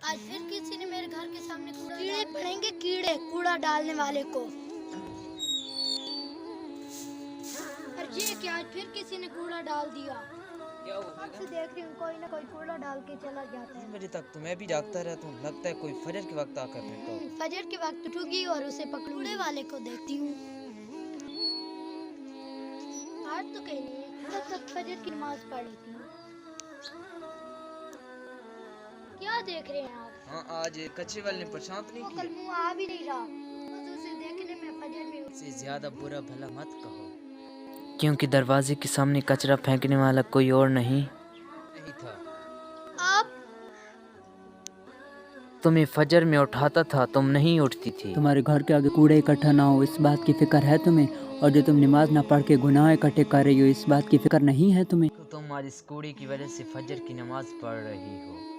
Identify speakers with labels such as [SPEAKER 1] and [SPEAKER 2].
[SPEAKER 1] आज फिर किसी ने मेरे घर के सामने कीड़े पड़ेंगे, कीड़े कूड़ा डालने वाले को। और ये क्या, आज फिर किसी ने कूड़ा डाल दिया।
[SPEAKER 2] क्या हुआ
[SPEAKER 1] अब से देख रही हूँ कोई ना कोई कूड़ा डाल के चला जाता है।
[SPEAKER 2] बजे तक तो मैं भी जागता रहता हूँ, लगता है कोई फजर के वक्त आकर बैठा हो।
[SPEAKER 1] फजर के वक्त उठूंगी और उसे पकड़ूंगी वाले को देखती हूँ। आज तो कहीं नहीं, तब तक फजर की नमाज पढ़ लेती हूँ। क्या देख रहे हैं आप?
[SPEAKER 2] हाँ, आज कच्चे वाले ने परेशान तो नहीं
[SPEAKER 1] वो कल
[SPEAKER 2] किया।
[SPEAKER 1] मुँह आ भी नहीं रहा, बस उसे देखने में फजर में
[SPEAKER 2] इससे ज्यादा बुरा भला मत कहो,
[SPEAKER 3] क्योंकि दरवाजे के सामने कचरा फेंकने वाला कोई और नहीं
[SPEAKER 2] था।
[SPEAKER 1] आप
[SPEAKER 3] तुम्हें फजर में उठाता था, तुम नहीं उठती थी।
[SPEAKER 4] तुम्हारे घर के आगे कूड़ा इकट्ठा ना हो, इस बात की फिक्र है तुम्हें? और जो तुम नमाज ना पढ़ के गुनाह इकट्ठे कर रही हो, इस बात की फिक्र नहीं है तुम्हें?
[SPEAKER 2] तुम आज इस कूड़े की वजह से फजर की नमाज पढ़ रही हो।